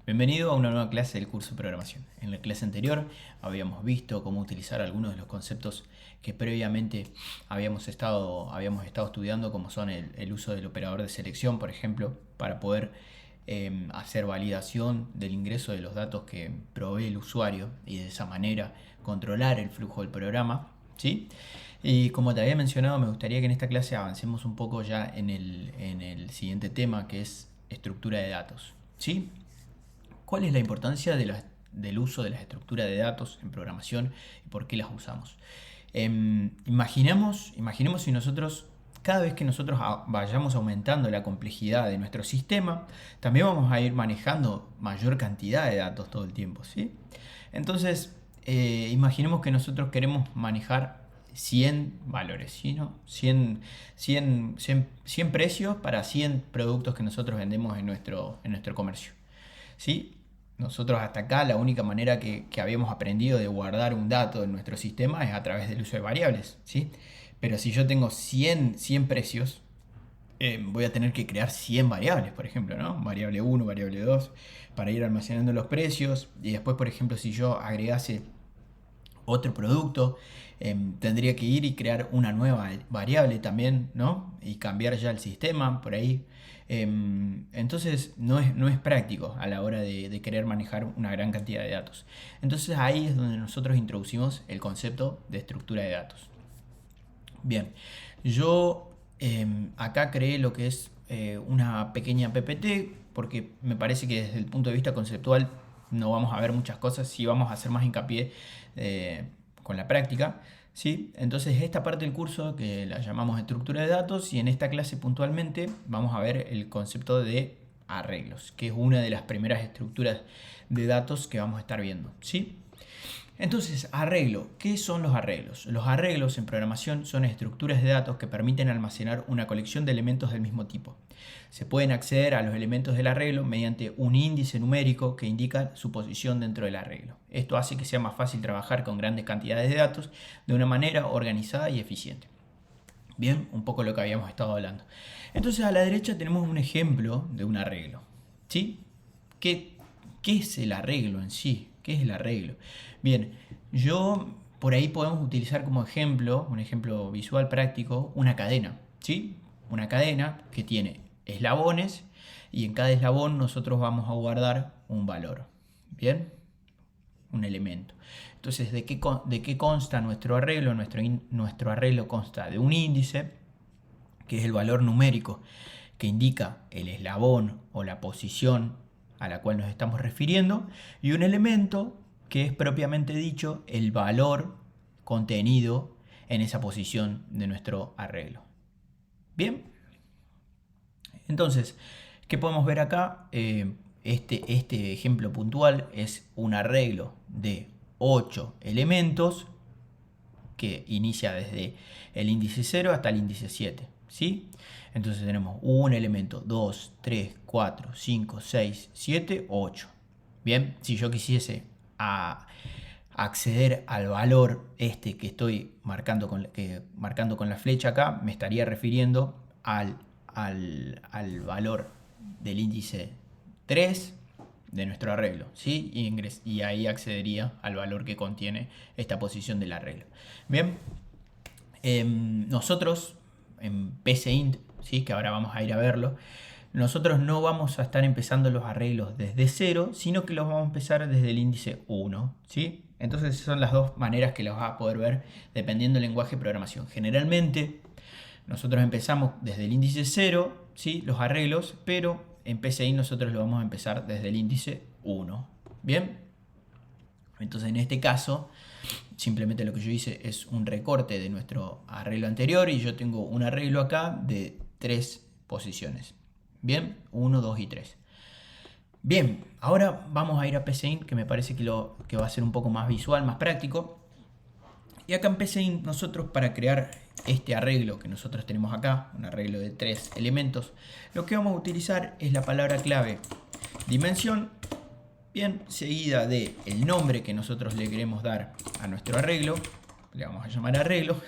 Bienvenido a una nueva clase del curso de programación. En la clase anterior habíamos visto cómo utilizar algunos de los conceptos que previamente habíamos estado estudiando, como son el uso del operador de selección, por ejemplo, para poder hacer validación del ingreso de los datos que provee el usuario y de esa manera controlar el flujo del programa, ¿sí? Y como te había mencionado, me gustaría que en esta clase avancemos un poco ya en el siguiente tema, que es estructura de datos, ¿sí? ¿Cuál es la importancia del uso de las estructuras de datos en programación y por qué las usamos? Imaginemos si nosotros, cada vez que nosotros vayamos aumentando la complejidad de nuestro sistema, también vamos a ir manejando mayor cantidad de datos todo el tiempo, ¿sí? Entonces, imaginemos que nosotros queremos manejar 100 valores, ¿sí? ¿No? 100 precios para 100 productos que nosotros vendemos en nuestro comercio, ¿sí? Nosotros hasta acá la única manera que habíamos aprendido de guardar un dato en nuestro sistema es a través del uso de variables, ¿sí? Pero si yo tengo 100 precios, voy a tener que crear 100 variables, por ejemplo, ¿no? Variable 1, variable 2, para ir almacenando los precios. Y después, por ejemplo, si yo agregase otro producto, tendría que ir y crear una nueva variable también, ¿no? Y cambiar ya el sistema por ahí. Entonces no es práctico a la hora de querer manejar una gran cantidad de datos. Entonces ahí es donde nosotros introducimos el concepto de estructura de datos. Bien, yo acá creé lo que es una pequeña PPT, porque me parece que desde el punto de vista conceptual no vamos a ver muchas cosas, sí vamos a hacer más hincapié con la práctica, ¿sí? Entonces esta parte del curso que la llamamos estructura de datos, y en esta clase puntualmente vamos a ver el concepto de arreglos, que es una de las primeras estructuras de datos que vamos a estar viendo, ¿sí? Entonces, arreglo. ¿Qué son los arreglos? Los arreglos en programación son estructuras de datos que permiten almacenar una colección de elementos del mismo tipo. Se pueden acceder a los elementos del arreglo mediante un índice numérico que indica su posición dentro del arreglo. Esto hace que sea más fácil trabajar con grandes cantidades de datos de una manera organizada y eficiente. Bien, un poco lo que habíamos estado hablando. Entonces, a la derecha tenemos un ejemplo de un arreglo, ¿sí? ¿Qué es el arreglo en sí? ¿Qué es el arreglo? Bien, por ahí podemos utilizar como ejemplo, un ejemplo visual práctico, una cadena, ¿sí? Una cadena que tiene eslabones y en cada eslabón nosotros vamos a guardar un valor, ¿bien? Un elemento. Entonces, ¿de qué consta nuestro arreglo? Nuestro arreglo consta de un índice, que es el valor numérico que indica el eslabón o la posición a la cual nos estamos refiriendo, y un elemento que es propiamente dicho el valor contenido en esa posición de nuestro arreglo. Bien, entonces, ¿qué podemos ver acá? Este ejemplo puntual es un arreglo de 8 elementos que inicia desde el índice 0 hasta el índice 7, ¿sí? Entonces tenemos un elemento, 2, 3, 4, 5, 6, 7, 8. Bien, si yo quisiese acceder al valor que estoy marcando con la flecha acá, me estaría refiriendo al valor del índice 3 de nuestro arreglo, ¿sí? Y ahí accedería al valor que contiene esta posición del arreglo. Bien, nosotros en PCInt, ¿sí? Que ahora vamos a ir a verlo, nosotros no vamos a estar empezando los arreglos desde 0, sino que los vamos a empezar desde el índice 1, ¿sí? Entonces son las dos maneras que los vas a poder ver dependiendo del lenguaje de programación. Generalmente nosotros empezamos desde el índice 0, ¿sí? Los arreglos, pero en PCI nosotros lo vamos a empezar desde el índice 1. Bien, entonces en este caso simplemente lo que yo hice es un recorte de nuestro arreglo anterior, y yo tengo un arreglo acá de 3 posiciones. Bien, 1, 2 y 3. Bien, ahora vamos a ir a PCInt, que me parece que va a ser un poco más visual, más práctico. Y acá en PCInt nosotros, para crear este arreglo que nosotros tenemos acá, un arreglo de 3 elementos, lo que vamos a utilizar es la palabra clave dimensión, bien, seguida de el nombre que nosotros le queremos dar a nuestro arreglo, le vamos a llamar arreglo,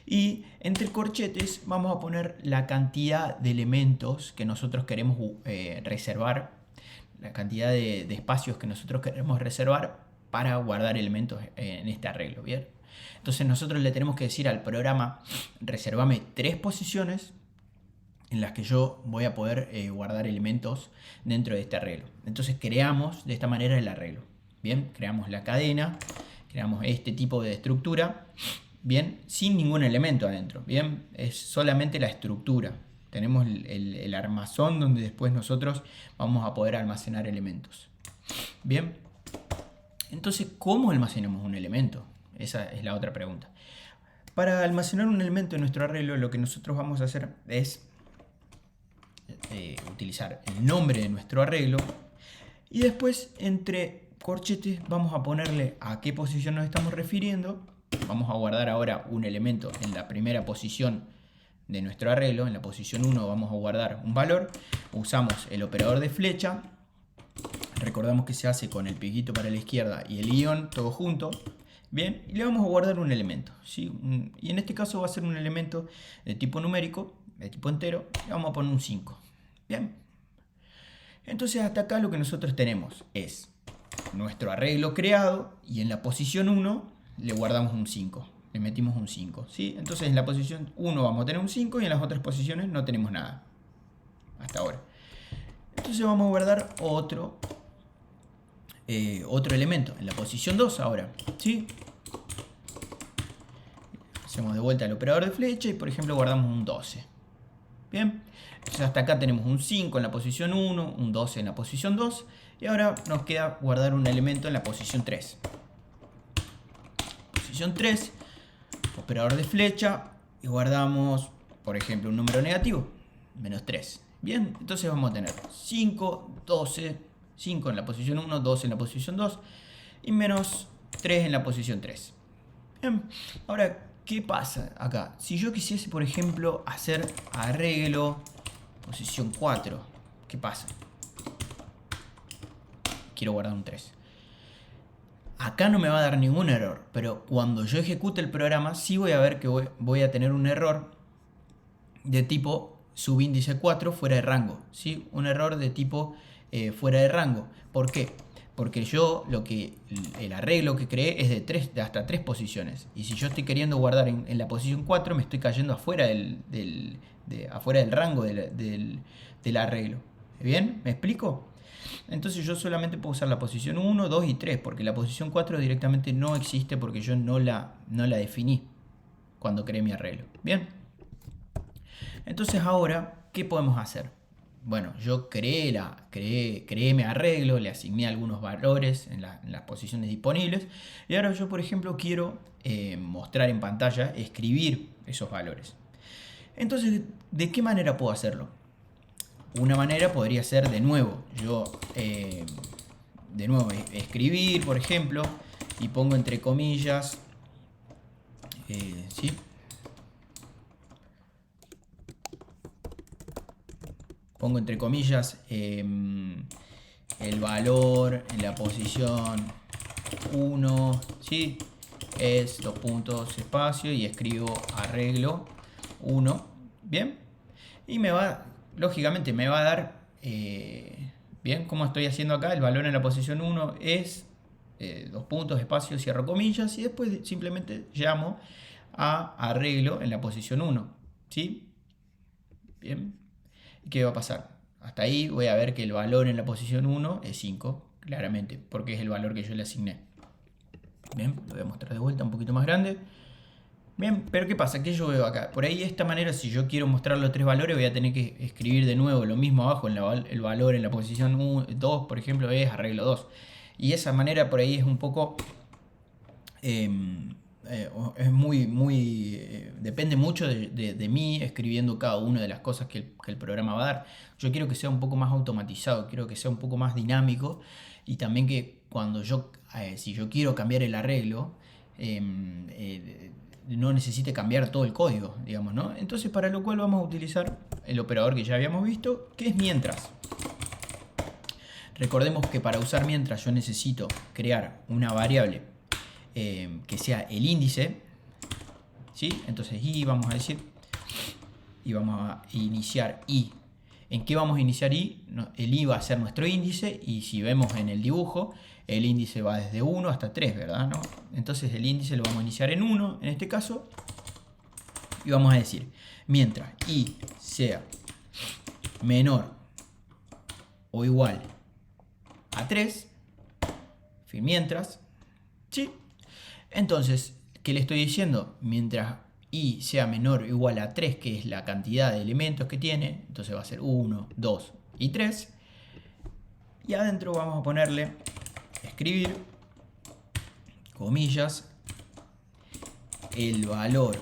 y entre corchetes vamos a poner la cantidad de elementos que nosotros queremos reservar la cantidad de espacios que nosotros queremos reservar para guardar elementos en este arreglo, ¿bien? Entonces nosotros le tenemos que decir al programa, reservame 3 posiciones en las que yo voy a poder guardar elementos dentro de este arreglo. Entonces creamos de esta manera el arreglo. Bien, creamos la cadena, creamos este tipo de estructura, bien, sin ningún elemento adentro. Bien, es solamente la estructura. Tenemos el armazón donde después nosotros vamos a poder almacenar elementos. Bien, entonces, ¿cómo almacenamos un elemento? Esa es la otra pregunta. Para almacenar un elemento en nuestro arreglo, lo que nosotros vamos a hacer es utilizar el nombre de nuestro arreglo y después entre corchetes vamos a ponerle a qué posición nos estamos refiriendo. Vamos a guardar ahora un elemento en la primera posición de nuestro arreglo. En la posición 1 vamos a guardar un valor. Usamos el operador de flecha. Recordamos que se hace con el piquito para la izquierda y el guión todo junto. Bien, y le vamos a guardar un elemento, ¿sí? Y en este caso va a ser un elemento de tipo numérico, de tipo entero. Le vamos a poner un 5. Bien. Entonces hasta acá lo que nosotros tenemos es nuestro arreglo creado y en la posición 1 le guardamos un 5. Le metimos un 5, ¿sí? Entonces en la posición 1 vamos a tener un 5 y en las otras posiciones no tenemos nada. Hasta ahora. Entonces vamos a guardar otro elemento en la posición 2 ahora, ¿sí? Hacemos de vuelta el operador de flecha y por ejemplo guardamos un 12. Bien, entonces hasta acá tenemos un 5 en la posición 1, un 12 en la posición 2 y ahora nos queda guardar un elemento en la posición 3. Posición 3, operador de flecha y guardamos, por ejemplo, un número negativo, menos 3. Bien, entonces vamos a tener 5, 12, 5 en la posición 1, 12 en la posición 2 y menos 3 en la posición 3. Bien, ahora, ¿qué pasa acá? Si yo quisiese, por ejemplo, hacer arreglo posición 4, ¿qué pasa? Quiero guardar un 3. Acá no me va a dar ningún error, pero cuando yo ejecute el programa sí voy a ver que voy a tener un error de tipo subíndice 4 fuera de rango, ¿sí? Un error de tipo fuera de rango. ¿Por qué? Porque yo el arreglo que creé es de hasta 3 posiciones. Y si yo estoy queriendo guardar en la posición 4, me estoy cayendo afuera afuera del rango del arreglo. ¿Bien? ¿Me explico? Entonces yo solamente puedo usar la posición 1, 2 y 3, porque la posición 4 directamente no existe porque yo no la definí cuando creé mi arreglo. ¿Bien? Entonces ahora, ¿qué podemos hacer? Bueno, yo creé mi arreglo, le asigné algunos valores en las posiciones disponibles y ahora yo, por ejemplo, quiero mostrar en pantalla, escribir esos valores. Entonces, ¿de qué manera puedo hacerlo? Una manera podría ser de nuevo, escribir, por ejemplo, y pongo entre comillas, ¿sí? Pongo entre comillas el valor en la posición 1, ¿sí? Es 2 puntos espacio y escribo arreglo 1, ¿bien? Y lógicamente me va a dar, bien, como estoy haciendo acá, el valor en la posición 1 es 2 puntos espacio, cierro comillas y después simplemente llamo a arreglo en la posición 1, ¿sí? Bien. ¿Qué va a pasar? Hasta ahí voy a ver que el valor en la posición 1 es 5, claramente, porque es el valor que yo le asigné. Bien, lo voy a mostrar de vuelta un poquito más grande. Bien, pero ¿qué pasa? ¿Qué yo veo acá? Por ahí de esta manera, si yo quiero mostrar los 3 valores, voy a tener que escribir de nuevo lo mismo abajo, el valor en la posición 2, por ejemplo, es arreglo 2. Y esa manera por ahí es un poco... es depende mucho de mí escribiendo cada una de las cosas que el programa va a dar. Yo quiero que sea un poco más automatizado, quiero que sea un poco más dinámico y también que cuando si yo quiero cambiar el arreglo, no necesite cambiar todo el código, digamos, ¿no? Entonces, para lo cual vamos a utilizar el operador que ya habíamos visto, que es mientras. Recordemos que para usar mientras yo necesito crear una variable que sea el índice, ¿sí? Entonces vamos a decir, y vamos a iniciar ¿En qué vamos a iniciar i? El i va a ser nuestro índice y si vemos en el dibujo, el índice va desde 1 hasta 3, ¿verdad? ¿No? Entonces el índice lo vamos a iniciar en 1, en este caso, y vamos a decir, mientras i sea menor o igual a 3, mientras, ¿sí? Entonces, ¿qué le estoy diciendo? Mientras i sea menor o igual a 3, que es la cantidad de elementos que tiene, entonces va a ser 1, 2 y 3. Y adentro vamos a ponerle escribir, comillas, el valor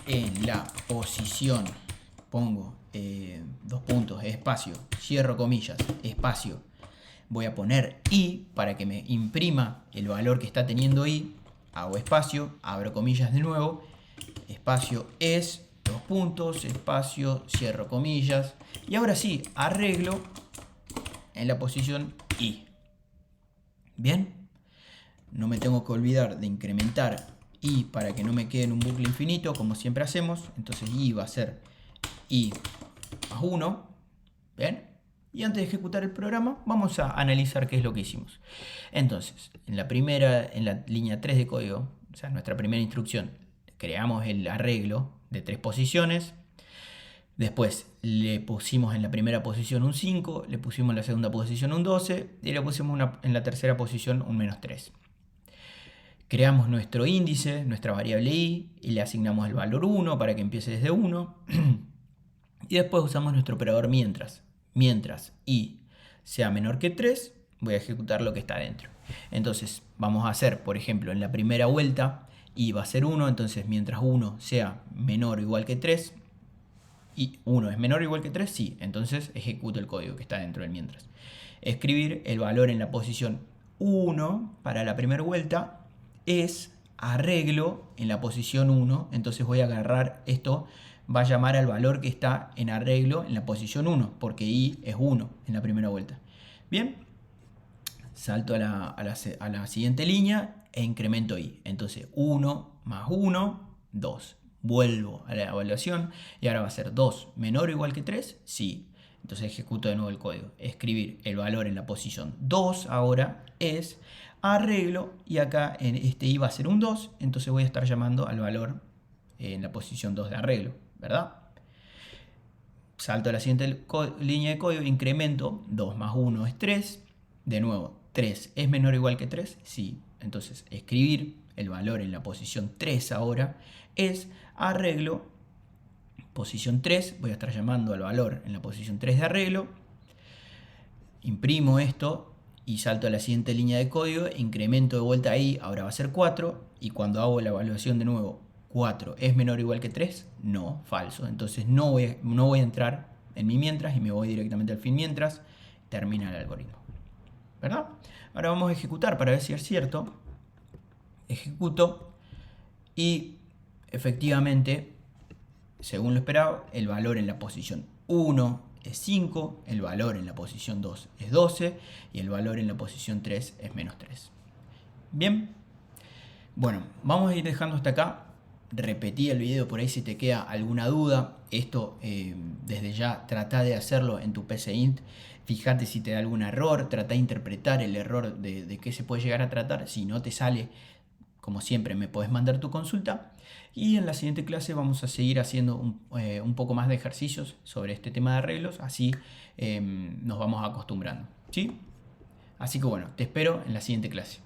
en la posición, pongo 2 puntos, espacio, cierro comillas, espacio, voy a poner i para que me imprima el valor que está teniendo i, hago espacio, abro comillas de nuevo, espacio es, 2 puntos, espacio, cierro comillas, y ahora sí, arreglo en la posición i. Bien, no me tengo que olvidar de incrementar i para que no me quede en un bucle infinito, como siempre hacemos, entonces i va a ser i más 1, ¿bien? Y antes de ejecutar el programa, vamos a analizar qué es lo que hicimos. Entonces, en la línea 3 de código, o sea, nuestra primera instrucción, creamos el arreglo de 3 posiciones. Después le pusimos en la primera posición un 5, le pusimos en la segunda posición un 12 y le pusimos en la tercera posición un menos 3. Creamos nuestro índice, nuestra variable i, y le asignamos el valor 1 para que empiece desde 1. Y después usamos nuestro operador mientras. Mientras i sea menor que 3, voy a ejecutar lo que está dentro. Entonces vamos a hacer, por ejemplo, en la primera vuelta i va a ser 1, entonces mientras 1 sea menor o igual que 3, y 1 es menor o igual que 3, sí, entonces ejecuto el código que está dentro del mientras. Escribir el valor en la posición 1 para la primera vuelta es arreglo en la posición 1, entonces voy a agarrar esto, va a llamar al valor que está en arreglo en la posición 1, porque i es 1 en la primera vuelta. Bien, salto a la siguiente línea e incremento i. Entonces 1 más 1, 2. Vuelvo a la evaluación y ahora va a ser 2 menor o igual que 3, sí. Entonces ejecuto de nuevo el código. Escribir el valor en la posición 2 ahora es arreglo y acá en este i va a ser un 2, entonces voy a estar llamando al valor en la posición 2 de arreglo, ¿verdad? Salto a la siguiente línea de código, incremento, 2 más 1 es 3, de nuevo, 3 es menor o igual que 3, sí, entonces escribir el valor en la posición 3 ahora es arreglo, posición 3, voy a estar llamando al valor en la posición 3 de arreglo, imprimo esto y salto a la siguiente línea de código, incremento de vuelta ahí, ahora va a ser 4, y cuando hago la evaluación de nuevo, 4 es menor o igual que 3, no, falso, entonces no voy a entrar en mi mientras y me voy directamente al fin mientras termina el algoritmo, ¿verdad? Ahora vamos a ejecutar para ver si es cierto. Ejecuto y efectivamente, según lo esperado, el valor en la posición 1 es 5, el valor en la posición 2 es 12 y el valor en la posición 3 es menos 3. Bien, bueno, vamos a ir dejando hasta acá. Repetí el video por ahí si te queda alguna duda. Esto desde ya trata de hacerlo en tu PCInt. Fíjate si te da algún error, trata de interpretar el error de qué se puede llegar a tratar. Si no te sale, como siempre, me puedes mandar tu consulta. Y en la siguiente clase vamos a seguir haciendo un poco más de ejercicios sobre este tema de arreglos. Así nos vamos acostumbrando, ¿sí? Así que bueno, te espero en la siguiente clase.